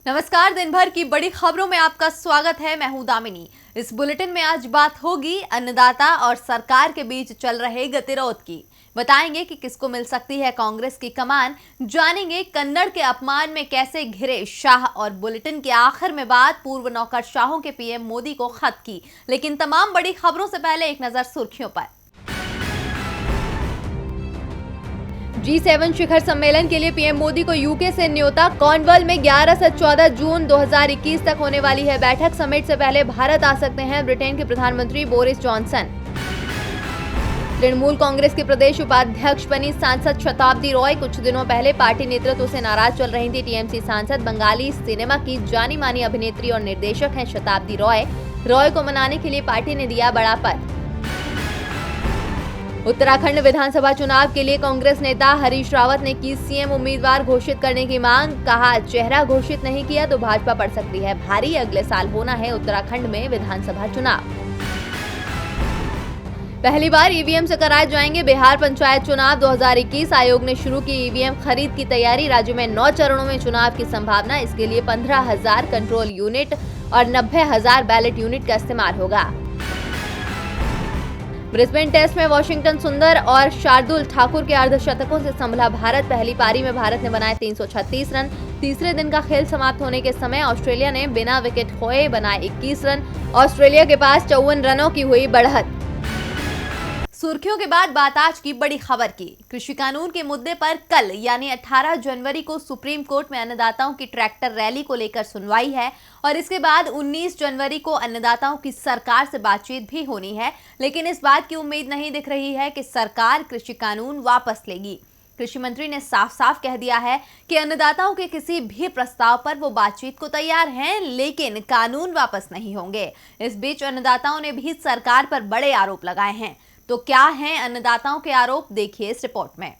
नमस्कार। दिन भर की बड़ी खबरों में आपका स्वागत है। मैं हूं दामिनी। इस बुलेटिन में आज बात होगी अन्नदाता और सरकार के बीच चल रहे गतिरोध की। बताएंगे कि किसको मिल सकती है कांग्रेस की कमान, जानेंगे कन्नड़ के अपमान में कैसे घिरे शाह, और बुलेटिन के आखिर में बात पूर्व नौकरशाहों के पीएम मोदी को खत की। लेकिन तमाम बड़ी खबरों से पहले एक नजर सुर्खियों पर। G7 शिखर सम्मेलन के लिए पीएम मोदी को यूके से न्योता। कॉर्नवॉल में 11 से 14 जून 2021 तक होने वाली है बैठक। समिट से पहले भारत आ सकते हैं ब्रिटेन के प्रधानमंत्री बोरिस जॉनसन। तृणमूल कांग्रेस की प्रदेश उपाध्यक्ष बनी सांसद शताब्दी रॉय। कुछ दिनों पहले पार्टी नेतृत्व से नाराज चल रही थी टीएमसी सांसद। बंगाली सिनेमा की जानी मानी अभिनेत्री और निर्देशक हैं शताब्दी रॉय। रॉय को मनाने के लिए पार्टी ने दिया बड़ा पद। उत्तराखंड विधानसभा चुनाव के लिए कांग्रेस नेता हरीश रावत ने की सीएम उम्मीदवार घोषित करने की मांग। कहा, चेहरा घोषित नहीं किया तो भाजपा पड़ सकती है भारी। अगले साल होना है उत्तराखंड में विधानसभा चुनाव। पहली बार ईवीएम से कराए जाएंगे बिहार पंचायत चुनाव 2021। आयोग ने शुरू की ईवीएम खरीद की तैयारी। राज्य में 9 चरणों में चुनाव की संभावना। इसके लिए 15,000 कंट्रोल यूनिट और 90,000 बैलेट यूनिट का इस्तेमाल होगा। ब्रिस्बेन टेस्ट में वॉशिंगटन सुंदर और शार्दुल ठाकुर के अर्धशतकों से संभला भारत। पहली पारी में भारत ने बनाए 336 रन। तीसरे दिन का खेल समाप्त होने के समय ऑस्ट्रेलिया ने बिना विकेट खोए बनाए 21 रन। ऑस्ट्रेलिया के पास 54 रनों की हुई बढ़त। सुर्खियों के बाद बात आज की बड़ी खबर की। कृषि कानून के मुद्दे पर कल यानी 18 जनवरी को सुप्रीम कोर्ट में अन्नदाताओं की ट्रैक्टर रैली को लेकर सुनवाई है, और इसके बाद 19 जनवरी को अन्नदाताओं की सरकार से बातचीत भी होनी है। लेकिन इस बात की उम्मीद नहीं दिख रही है कि सरकार कृषि कानून वापस लेगी। कृषि मंत्री ने साफ साफ कह दिया है कि अन्नदाताओं के किसी भी प्रस्ताव पर वो बातचीत को तैयार हैं, लेकिन कानून वापस नहीं होंगे। इस बीच अन्नदाताओं ने भी सरकार पर बड़े आरोप लगाए हैं। तो क्या हैं अन्नदाताओं के आरोप, देखिए इस रिपोर्ट में।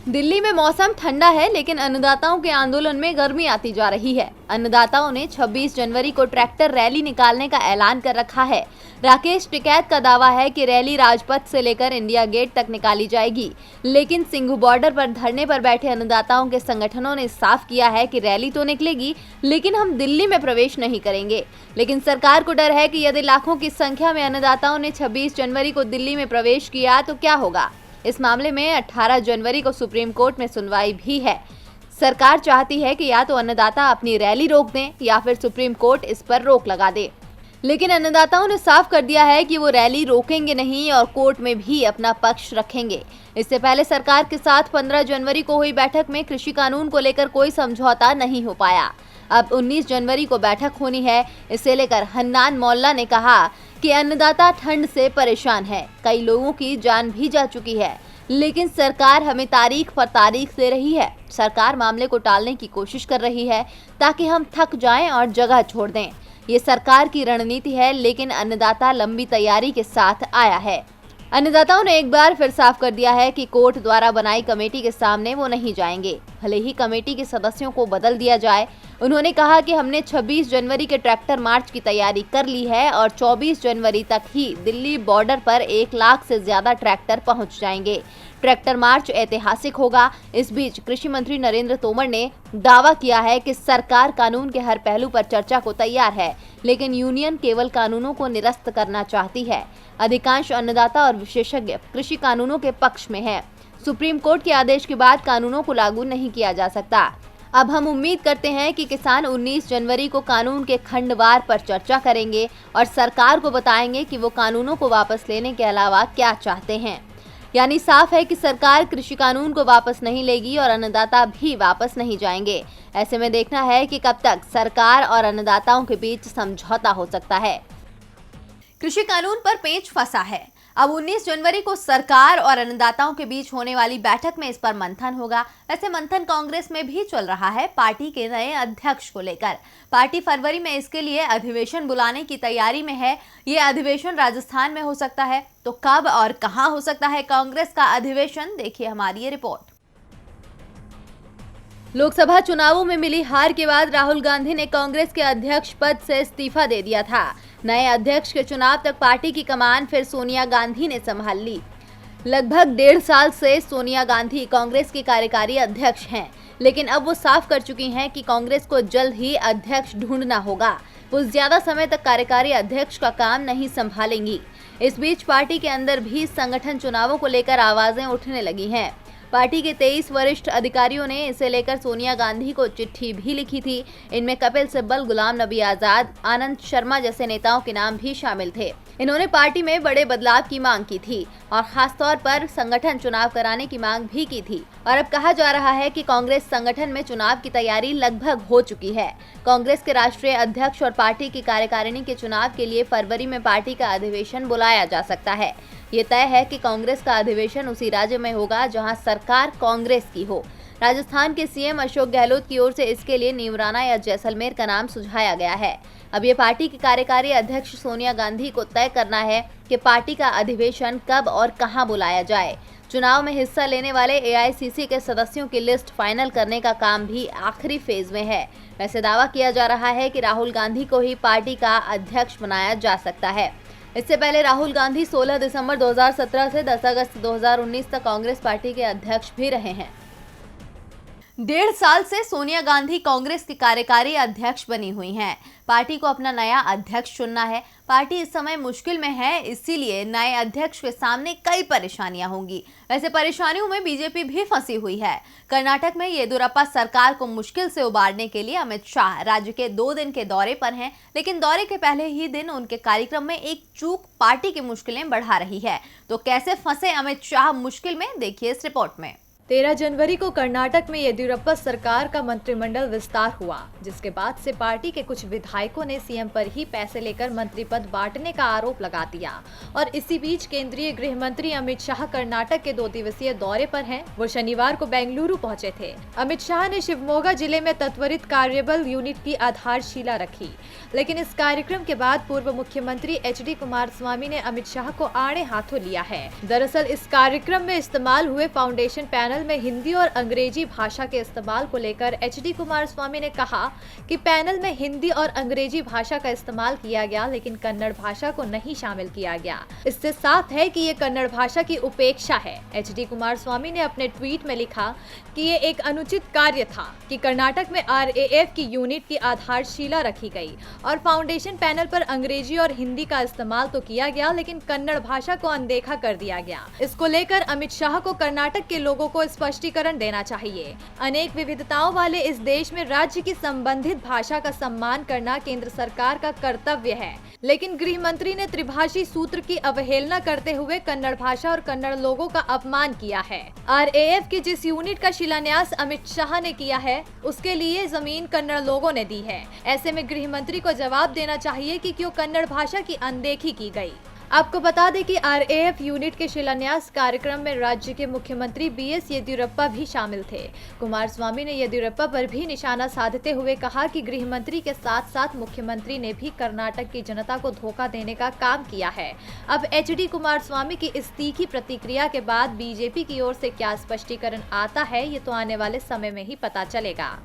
दिल्ली में मौसम ठंडा है, लेकिन अन्नदाताओं के आंदोलन में गर्मी आती जा रही है। अन्नदाताओं ने 26 जनवरी को ट्रैक्टर रैली निकालने का ऐलान कर रखा है। राकेश टिकैत का दावा है कि रैली राजपथ से लेकर इंडिया गेट तक निकाली जाएगी, लेकिन सिंघू बॉर्डर पर धरने पर बैठे अन्नदाताओं के संगठनों ने साफ किया है कि रैली तो निकलेगी, लेकिन हम दिल्ली में प्रवेश नहीं करेंगे। लेकिन सरकार को डर है कि यदि लाखों की संख्या में अन्नदाताओं ने 26 जनवरी को दिल्ली में प्रवेश किया तो क्या होगा। इस मामले में 18 जनवरी को सुप्रीम कोर्ट में सुनवाई भी है। सरकार चाहती है कि या तो अन्नदाता अपनी रैली रोक दें या फिर सुप्रीम कोर्ट इस पर रोक लगा दे। लेकिन अन्नदाताओं ने साफ कर दिया है कि वो रैली रोकेंगे नहीं और कोर्ट में भी अपना पक्ष रखेंगे। इससे पहले सरकार के साथ 15 जनवरी को हुई बैठक में कृषि कानून को लेकर कोई समझौता नहीं हो पाया। अब 19 जनवरी को बैठक होनी है। इसे लेकर हन्नान मोल्ला ने कहा कि अन्नदाता ठंड से परेशान है, कई लोगों की जान भी जा चुकी है, लेकिन सरकार हमें तारीख पर तारीख दे रही है। सरकार मामले को टालने की कोशिश कर रही है ताकि हम थक जाएं और जगह छोड़ दें। ये सरकार की रणनीति है, लेकिन अन्नदाता लंबी तैयारी के साथ आया है। अन्नदाताओं ने एक बार फिर साफ कर दिया है कि कोर्ट द्वारा बनाई कमेटी के सामने वो नहीं जाएंगे, भले ही कमेटी के सदस्यों को बदल दिया जाए। उन्होंने कहा कि हमने 26 जनवरी के ट्रैक्टर मार्च की तैयारी कर ली है और 24 जनवरी तक ही दिल्ली बॉर्डर पर 1 लाख से ज्यादा ट्रैक्टर पहुंच जाएंगे। ट्रैक्टर मार्च ऐतिहासिक होगा। इस बीच कृषि मंत्री नरेंद्र तोमर ने दावा किया है कि सरकार कानून के हर पहलू पर चर्चा को तैयार है, लेकिन यूनियन केवल कानूनों को निरस्त करना चाहती है। अधिकांश अन्नदाता और विशेषज्ञ कृषि कानूनों के पक्ष में हैं। सुप्रीम कोर्ट के आदेश के बाद कानूनों को लागू नहीं किया जा सकता। अब हम उम्मीद करते हैं कि किसान 19 जनवरी को कानून के खंडवार पर चर्चा करेंगे और सरकार को बताएंगे कि वो कानूनों को वापस लेने के अलावा क्या चाहते हैं। यानी साफ है कि सरकार कृषि कानून को वापस नहीं लेगी और अन्नदाता भी वापस नहीं जाएंगे। ऐसे में देखना है कि कब तक सरकार और अन्नदाताओं के बीच समझौता हो सकता है। कृषि कानून पर पेच फंसा है। अब 19 जनवरी को सरकार और अन्नदाताओं के बीच होने वाली बैठक में इस पर मंथन होगा। वैसे मंथन कांग्रेस में भी चल रहा है पार्टी के नए अध्यक्ष को लेकर। पार्टी फरवरी में इसके लिए अधिवेशन बुलाने की तैयारी में है। ये अधिवेशन राजस्थान में हो सकता है। तो कब और कहां हो सकता है कांग्रेस का अधिवेशन, देखिए हमारी ये रिपोर्ट। लोकसभा चुनावों में मिली हार के बाद राहुल गांधी ने कांग्रेस के अध्यक्ष पद से इस्तीफा दे दिया था। नए अध्यक्ष के चुनाव तक पार्टी की कमान फिर सोनिया गांधी ने संभाल ली। लगभग 1.5 साल से सोनिया गांधी कांग्रेस की कार्यकारी अध्यक्ष हैं, लेकिन अब वो साफ कर चुकी हैं कि कांग्रेस को जल्द ही अध्यक्ष ढूंढना होगा। वो ज्यादा समय तक कार्यकारी अध्यक्ष का काम नहीं संभालेंगी। इस बीच पार्टी के अंदर भी संगठन चुनावों को लेकर आवाजें उठने लगी हैं। पार्टी के 23 वरिष्ठ अधिकारियों ने इसे लेकर सोनिया गांधी को चिट्ठी भी लिखी थी। इनमें कपिल सिब्बल, गुलाम नबी आजाद, आनंद शर्मा जैसे नेताओं के नाम भी शामिल थे। इन्होंने पार्टी में बड़े बदलाव की मांग की थी और खासतौर पर संगठन चुनाव कराने की मांग भी की थी। और अब कहा जा रहा है कि कांग्रेस संगठन में चुनाव की तैयारी लगभग हो चुकी है। कांग्रेस के राष्ट्रीय अध्यक्ष और पार्टी की कार्यकारिणी के चुनाव के लिए फरवरी में पार्टी का अधिवेशन बुलाया जा सकता है। ये तय है कि कांग्रेस का अधिवेशन उसी राज्य में होगा जहां सरकार कांग्रेस की हो। राजस्थान के सीएम अशोक गहलोत की ओर से इसके लिए नीमराना या जैसलमेर का नाम सुझाया गया है। अब ये पार्टी की कार्यकारी अध्यक्ष सोनिया गांधी को तय करना है कि पार्टी का अधिवेशन कब और कहां बुलाया जाए। चुनाव में हिस्सा लेने वाले एआईसीसी के सदस्यों की लिस्ट फाइनल करने का काम भी आखिरी फेज में है। वैसे दावा किया जा रहा है कि राहुल गांधी को ही पार्टी का अध्यक्ष बनाया जा सकता है। इससे पहले राहुल गांधी 16 दिसंबर 2017 से 10 अगस्त 2019 तक कांग्रेस पार्टी के अध्यक्ष भी रहे हैं। 1.5 साल से सोनिया गांधी कांग्रेस की कार्यकारी अध्यक्ष बनी हुई हैं। पार्टी को अपना नया अध्यक्ष चुनना है। पार्टी इस समय मुश्किल में है, इसीलिए नए अध्यक्ष के सामने कई परेशानियां होंगी। वैसे परेशानियों में बीजेपी भी फंसी हुई है। कर्नाटक में येदियुरप्पा सरकार को मुश्किल से उबारने के लिए अमित शाह राज्य के 2 दिन के दौरे पर हैं, लेकिन दौरे के पहले ही दिन उनके कार्यक्रम में एक चूक पार्टी की मुश्किलें बढ़ा रही है। तो कैसे फंसे अमित शाह मुश्किल में, देखिए इस रिपोर्ट में। 13 जनवरी को कर्नाटक में येदियुरप्पा सरकार का मंत्रिमंडल विस्तार हुआ, जिसके बाद से पार्टी के कुछ विधायकों ने सीएम पर ही पैसे लेकर मंत्री पद बांटने का आरोप लगा दिया। और इसी बीच केंद्रीय गृह मंत्री अमित शाह कर्नाटक के 2 दिवसीय दौरे पर हैं। वो शनिवार को बेंगलुरु पहुंचे थे। अमित शाह ने शिवमोगा जिले में त्वरित कार्यबल यूनिट की आधारशिला रखी, लेकिन इस कार्यक्रम के बाद पूर्व मुख्यमंत्री HD कुमारस्वामी ने अमित शाह को आड़े हाथों लिया है। दरअसल इस कार्यक्रम में इस्तेमाल हुए फाउंडेशन पैनल में हिंदी और अंग्रेजी भाषा के इस्तेमाल को लेकर HD कुमारस्वामी ने कहा कि पैनल में हिंदी और अंग्रेजी भाषा का इस्तेमाल किया गया, लेकिन कन्नड़ भाषा को नहीं शामिल किया गया। इससे साफ है कि ये कन्नड़ भाषा की उपेक्षा है। HD कुमारस्वामी ने अपने ट्वीट में लिखा कि ये एक अनुचित कार्य था कि कर्नाटक में RAF की यूनिट की आधारशिला रखी गई और फाउंडेशन पैनल पर अंग्रेजी और हिंदी का इस्तेमाल तो किया गया, लेकिन कन्नड़ भाषा को अनदेखा कर दिया गया। इसको लेकर अमित शाह को कर्नाटक के लोगों को स्पष्टीकरण देना चाहिए। अनेक विविधताओं वाले इस देश में राज्य की संबंधित भाषा का सम्मान करना केंद्र सरकार का कर्तव्य है, लेकिन गृह मंत्री ने त्रिभाषी सूत्र की अवहेलना करते हुए कन्नड़ भाषा और कन्नड़ लोगों का अपमान किया है। RAF की जिस यूनिट का शिलान्यास अमित शाह ने किया है, उसके लिए जमीन कन्नड़ लोगों ने दी है। ऐसे में गृह मंत्री को जवाब देना चाहिए कि क्यों कन्नड़ भाषा की अनदेखी की गई। आपको बता दें कि RAF यूनिट के शिलान्यास कार्यक्रम में राज्य के मुख्यमंत्री BS येदियुरप्पा भी शामिल थे। कुमारस्वामी ने येदियुरप्पा पर भी निशाना साधते हुए कहा कि गृह मंत्री के साथ साथ मुख्यमंत्री ने भी कर्नाटक की जनता को धोखा देने का काम किया है। अब HD कुमारस्वामी की इस तीखी प्रतिक्रिया के बाद बीजेपी की ओर से क्या स्पष्टीकरण आता है, ये तो आने वाले समय में ही पता चलेगा।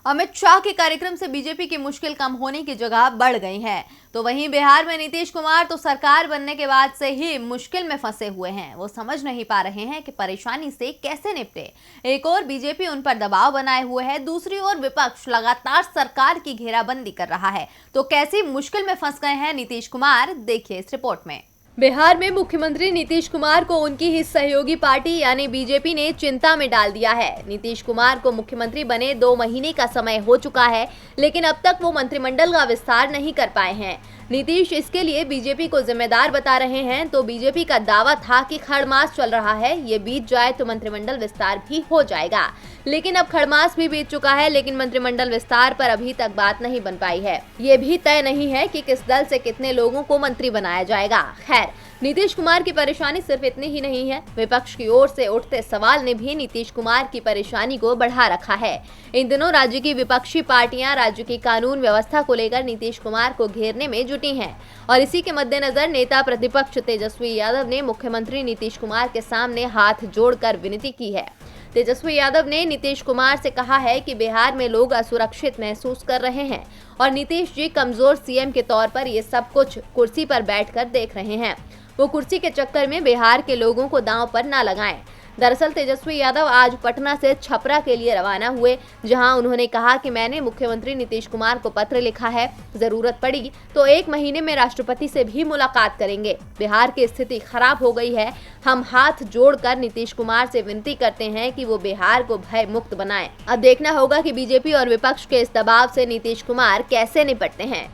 अमित शाह के कार्यक्रम से बीजेपी की मुश्किल कम होने की जगह बढ़ गई है, तो वहीं बिहार में नीतीश कुमार तो सरकार बनने के बाद से ही मुश्किल में फंसे हुए हैं। वो समझ नहीं पा रहे हैं कि परेशानी से कैसे निपटे। एक और बीजेपी उन पर दबाव बनाए हुए है, दूसरी ओर विपक्ष लगातार सरकार की घेराबंदी कर रहा है। तो कैसी मुश्किल में फंस गए हैं नीतीश कुमार, देखिए इस रिपोर्ट में। बिहार में मुख्यमंत्री नीतीश कुमार को उनकी ही सहयोगी पार्टी यानी बीजेपी ने चिंता में डाल दिया है। नीतीश कुमार को मुख्यमंत्री बने 2 महीने का समय हो चुका है, लेकिन अब तक वो मंत्रिमंडल का विस्तार नहीं कर पाए हैं। नीतीश इसके लिए बीजेपी को जिम्मेदार बता रहे हैं। तो बीजेपी का दावा था कि खड़मास चल रहा है, ये बीत जाए तो मंत्रिमंडल विस्तार भी हो जाएगा, लेकिन अब खड़मास भी बीत चुका है, लेकिन मंत्रिमंडल विस्तार पर अभी तक बात नहीं बन पाई है। ये भी तय नहीं है कि किस दल से कितने लोगों को मंत्री बनाया जाएगा। खैर, नीतीश कुमार की परेशानी सिर्फ इतनी ही नहीं है। विपक्ष की ओर से उठते सवाल ने भी नीतीश कुमार की परेशानी को बढ़ा रखा है। इन दिनों राज्य की विपक्षी पार्टियां राज्य की कानून व्यवस्था को लेकर नीतीश कुमार को घेरने में जुटी हैं और इसी के मद्देनजर नेता प्रतिपक्ष तेजस्वी यादव ने मुख्यमंत्री नीतीश कुमार के सामने हाथ जोड़कर विनती की है। तेजस्वी यादव ने नीतीश कुमार से कहा है कि बिहार में लोग असुरक्षित महसूस कर रहे हैं और नीतीश जी कमजोर सीएम के तौर पर ये सब कुछ कुर्सी पर बैठकर देख रहे हैं। वो कुर्सी के चक्कर में बिहार के लोगों को दांव पर ना लगाएं। दरअसल तेजस्वी यादव आज पटना से छपरा के लिए रवाना हुए, जहां उन्होंने कहा कि मैंने मुख्यमंत्री नीतीश कुमार को पत्र लिखा है, जरूरत पड़ी तो 1 महीने में राष्ट्रपति से भी मुलाकात करेंगे। बिहार की स्थिति खराब हो गई है, हम हाथ जोड़कर नीतीश कुमार से विनती करते हैं कि वो बिहार को भय मुक्त बनाएं। अब देखना होगा कि बीजेपी और विपक्ष के इस दबाव से नीतीश कुमार कैसे निपटते हैं।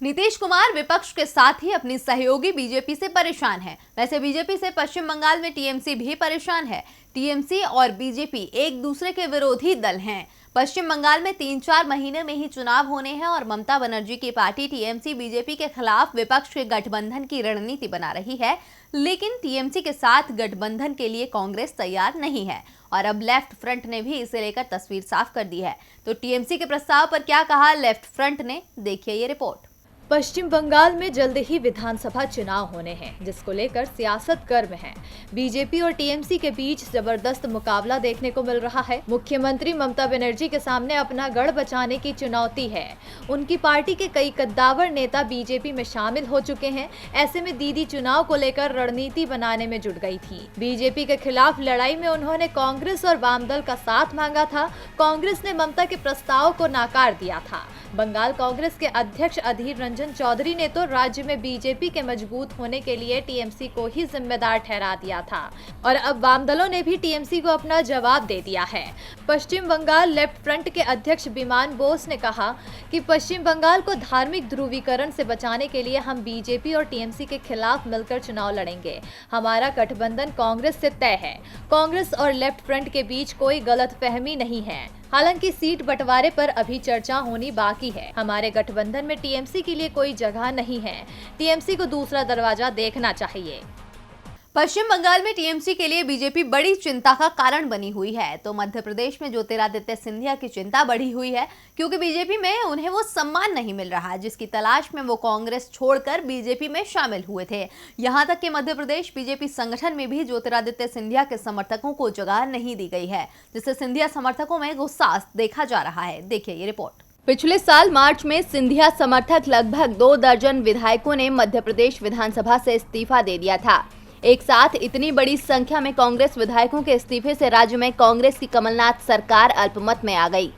नीतीश कुमार विपक्ष के साथ ही अपनी सहयोगी बीजेपी से परेशान है। वैसे बीजेपी से पश्चिम बंगाल में टीएमसी भी परेशान है। टीएमसी और बीजेपी एक दूसरे के विरोधी दल हैं। पश्चिम बंगाल में 3-4 महीने में ही चुनाव होने हैं और ममता बनर्जी की पार्टी टीएमसी बीजेपी के खिलाफ विपक्ष के गठबंधन की रणनीति बना रही है, लेकिन टीएमसी के साथ गठबंधन के लिए कांग्रेस तैयार नहीं है और अब लेफ्ट फ्रंट ने भी इसे लेकर तस्वीर साफ कर दी है। तो टीएमसी के प्रस्ताव पर क्या कहा लेफ्ट फ्रंट ने, देखिए ये रिपोर्ट। पश्चिम बंगाल में जल्द ही विधानसभा चुनाव होने हैं, जिसको लेकर सियासत गर्म है। बीजेपी और टीएमसी के बीच जबरदस्त मुकाबला देखने को मिल रहा है। मुख्यमंत्री ममता बनर्जी के सामने अपना गढ़ बचाने की चुनौती है। उनकी पार्टी के कई कद्दावर नेता बीजेपी में शामिल हो चुके हैं। ऐसे में दीदी चुनाव को लेकर रणनीति बनाने में जुट गई थी। बीजेपी के खिलाफ लड़ाई में उन्होंने कांग्रेस और वाम दल का साथ मांगा था। कांग्रेस ने ममता के प्रस्ताव को नाकार दिया था। बंगाल कांग्रेस के अध्यक्ष अधीर रंजन चौधरी ने तो राज्य में बीजेपी के मजबूत होने के लिए टीएमसी को ही जिम्मेदार ठहरा दिया था और अब वाम दलों ने भी टीएमसी को अपना जवाब दे दिया है। पश्चिम बंगाल लेफ्ट फ्रंट के अध्यक्ष विमान बोस ने कहा कि पश्चिम बंगाल को धार्मिक ध्रुवीकरण से बचाने के लिए हम बीजेपी और टीएमसी के खिलाफ मिलकर चुनाव लड़ेंगे। हमारा गठबंधन कांग्रेस से तय है। कांग्रेस और लेफ्ट फ्रंट के बीच कोई गलतफहमी नहीं है। हालांकि सीट बंटवारे पर अभी चर्चा होनी बाकी है। हमारे गठबंधन में टीएमसी के लिए कोई जगह नहीं है। टीएमसी को दूसरा दरवाजा देखना चाहिए। पश्चिम बंगाल में टीएमसी के लिए बीजेपी बड़ी चिंता का कारण बनी हुई है, तो मध्य प्रदेश में ज्योतिरादित्य सिंधिया की चिंता बढ़ी हुई है, क्योंकि बीजेपी में उन्हें वो सम्मान नहीं मिल रहा जिसकी तलाश में वो कांग्रेस छोड़कर बीजेपी में शामिल हुए थे। यहां तक कि मध्य प्रदेश बीजेपी संगठन में भी ज्योतिरादित्य सिंधिया के समर्थकों को जगह नहीं दी गई है, जिससे सिंधिया समर्थकों में गुस्सा देखा जा रहा है। देखिए ये रिपोर्ट। पिछले साल मार्च में सिंधिया समर्थक लगभग 2 दर्जन विधायकों ने मध्य प्रदेश विधानसभा से इस्तीफा दे दिया था। एक साथ इतनी बड़ी संख्या में कांग्रेस विधायकों के इस्तीफे से राज्य में कांग्रेस की कमलनाथ सरकार अल्पमत में आ गई।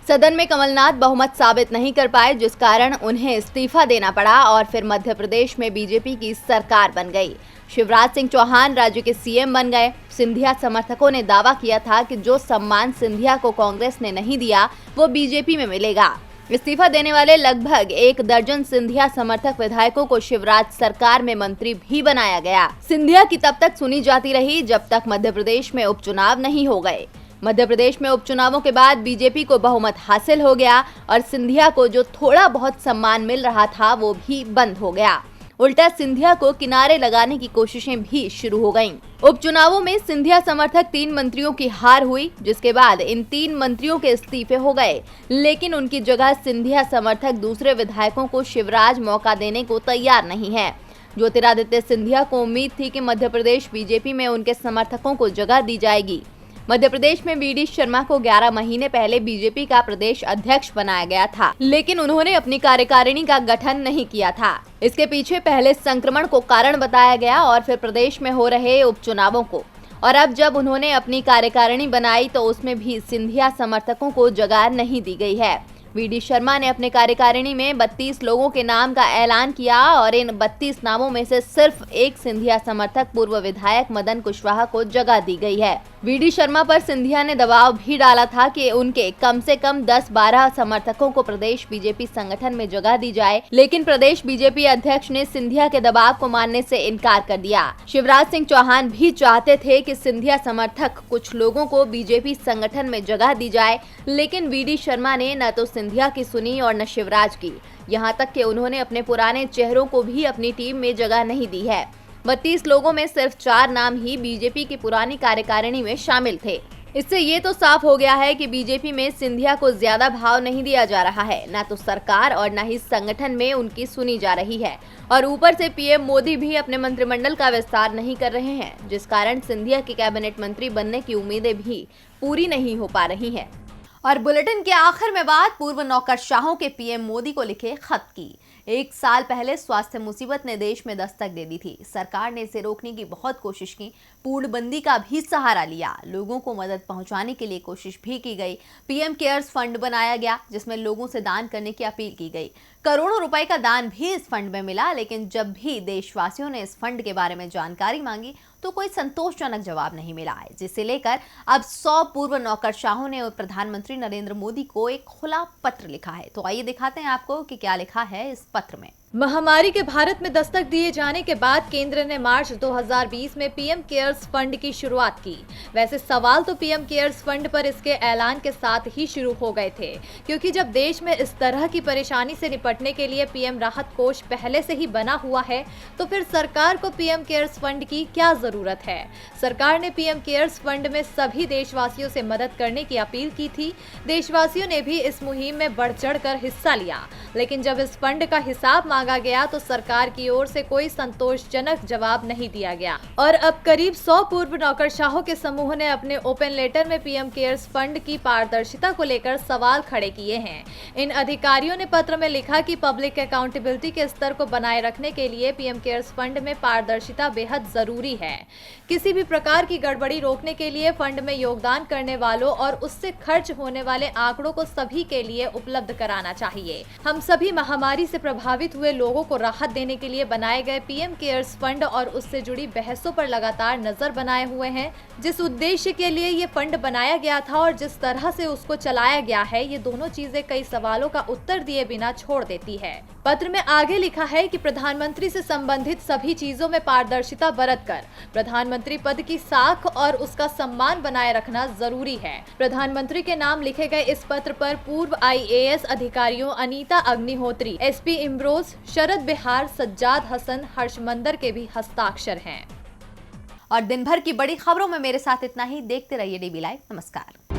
सदन में कमलनाथ बहुमत साबित नहीं कर पाए, जिस कारण उन्हें इस्तीफा देना पड़ा और फिर मध्य प्रदेश में बीजेपी की सरकार बन गई। शिवराज सिंह चौहान राज्य के सीएम बन गए। सिंधिया समर्थकों ने दावा किया था कि जो सम्मान सिंधिया को कांग्रेस ने नहीं दिया वो बीजेपी में मिलेगा। इस्तीफा देने वाले लगभग 1 दर्जन सिंधिया समर्थक विधायकों को शिवराज सरकार में मंत्री भी बनाया गया। सिंधिया की तब तक सुनी जाती रही जब तक मध्य प्रदेश में उपचुनाव नहीं हो गए। मध्य प्रदेश में उपचुनावों के बाद बीजेपी को बहुमत हासिल हो गया और सिंधिया को जो थोड़ा बहुत सम्मान मिल रहा था वो भी बंद हो गया। उल्टा सिंधिया को किनारे लगाने की कोशिशें भी शुरू हो गईं। उपचुनावों में सिंधिया समर्थक 3 मंत्रियों की हार हुई, जिसके बाद इन 3 मंत्रियों के इस्तीफे हो गए, लेकिन उनकी जगह सिंधिया समर्थक दूसरे विधायकों को शिवराज मौका देने को तैयार नहीं है। ज्योतिरादित्य सिंधिया को उम्मीद थी कि मध्य प्रदेश बीजेपी में उनके समर्थकों को जगह दी जाएगी। मध्य प्रदेश में वीडी शर्मा को 11 महीने पहले बीजेपी का प्रदेश अध्यक्ष बनाया गया था, लेकिन उन्होंने अपनी कार्यकारिणी का गठन नहीं किया था। इसके पीछे पहले संक्रमण को कारण बताया गया और फिर प्रदेश में हो रहे उपचुनावों को, और अब जब उन्होंने अपनी कार्यकारिणी बनाई तो उसमें भी सिंधिया समर्थकों को जगह नहीं दी गई है। वीडी शर्मा ने अपने कार्यकारिणी में 32 लोगों के नाम का ऐलान किया और इन 32 नामों में से सिर्फ एक सिंधिया समर्थक पूर्व विधायक मदन कुशवाहा को जगह दी गई है। वीडी शर्मा पर सिंधिया ने दबाव भी डाला था कि उनके कम से कम 10-12 समर्थकों को प्रदेश बीजेपी संगठन में जगह दी जाए, लेकिन प्रदेश बीजेपी अध्यक्ष ने सिंधिया के दबाव को मानने से इनकार कर दिया। शिवराज सिंह चौहान भी चाहते थे कि सिंधिया समर्थक कुछ लोगों को बीजेपी संगठन में जगह दी जाए, लेकिन वीडी शर्मा ने न तो सिंधिया की सुनी और न शिवराज की। यहाँ तक कि उन्होंने अपने पुराने चेहरों को भी अपनी टीम में जगह नहीं दी है। 32 लोगों में सिर्फ 4 नाम ही बीजेपी की पुरानी कार्यकारिणी में शामिल थे। इससे ये तो साफ हो गया है कि बीजेपी में सिंधिया को ज्यादा भाव नहीं दिया जा रहा है, न तो सरकार और न ही संगठन में उनकी सुनी जा रही है, और ऊपर से पीएम मोदी भी अपने मंत्रिमंडल का विस्तार नहीं कर रहे हैं, जिस कारण सिंधिया के कैबिनेट मंत्री बनने की उम्मीदें भी पूरी नहीं हो पा रही हैं। और बुलेटिन के आखिर में बात पूर्व नौकरशाहों के पीएम मोदी को लिखे खत की। 1 साल पहले स्वास्थ्य मुसीबत ने देश में दस्तक दे दी थी। सरकार ने इसे रोकने की बहुत कोशिश की, पूर्णबंदी का भी सहारा लिया, लोगों को मदद पहुंचाने के लिए कोशिश भी की गई। पीएम केयर्स फंड बनाया गया जिसमें लोगों से दान करने की अपील की गई। करोड़ों रुपए का दान भी इस फंड में मिला, लेकिन जब भी देशवासियों ने इस फंड के बारे में जानकारी मांगी तो कोई संतोषजनक जवाब नहीं मिला है, जिसे लेकर अब 100 पूर्व नौकरशाहों ने प्रधानमंत्री नरेंद्र मोदी को एक खुला पत्र लिखा है। तो आइए दिखाते हैं आपको कि क्या लिखा है इस पत्र में। महामारी के भारत में दस्तक दिए जाने के बाद केंद्र ने मार्च 2020 में पीएम केयर्स फंड की शुरुआत की। वैसे सवाल तो पीएम केयर्स फंड पर इसके ऐलान के साथ ही शुरू हो गए थे, क्योंकि जब देश में इस तरह की परेशानी से निपटने के लिए पीएम राहत कोष पहले से ही बना हुआ है, तो फिर सरकार को पीएम केयर्स फंड की क्या जरूरत है। सरकार ने पीएम केयर्स फंड में सभी देशवासियों से मदद करने की अपील की थी। देशवासियों ने भी इस मुहिम में बढ़ चढ़कर हिस्सा लिया, लेकिन जब इस फंड का हिसाब मांगा गया तो सरकार की ओर से कोई संतोषजनक जवाब नहीं दिया गया और अब करीब 100 पूर्व नौकरशाहों के समूह ने अपने ओपन लेटर में पीएम केयर्स फंड की पारदर्शिता को लेकर सवाल खड़े किए हैं। इन अधिकारियों ने पत्र में लिखा कि पब्लिक अकाउंटेबिलिटी के स्तर को बनाए रखने के लिए पीएम केयर्स फंड में पारदर्शिता बेहद जरूरी है। किसी भी प्रकार की गड़बड़ी रोकने के लिए फंड में योगदान करने वालों और उससे खर्च होने वाले आंकड़ों को सभी के लिए उपलब्ध कराना चाहिए। हम सभी महामारी से प्रभावित हुए लोगों को राहत देने के लिए बनाए गए पीएम केयर्स फंड और उससे जुड़ी बहसों पर लगातार नजर बनाए हुए हैं। जिस उद्देश्य के लिए ये फंड बनाया गया था और जिस तरह से उसको चलाया गया है, ये दोनों चीजें कई सवालों का उत्तर दिए बिना छोड़ देती है। पत्र में आगे लिखा है कि प्रधानमंत्री से संबंधित सभी चीजों में पारदर्शिता बरतकर प्रधानमंत्री पद की साख और उसका सम्मान बनाए रखना जरूरी है। प्रधानमंत्री के नाम लिखे गए इस पत्र पर पूर्व IAS अधिकारियों अनीता अग्निहोत्री, SP इम्ब्रोज, शरद बिहार, सज्जाद हसन, हर्षमंदर के भी हस्ताक्षर हैं। और दिन भर की बड़ी खबरों में मेरे साथ इतना ही। देखते रहिए DB लाइव। नमस्कार।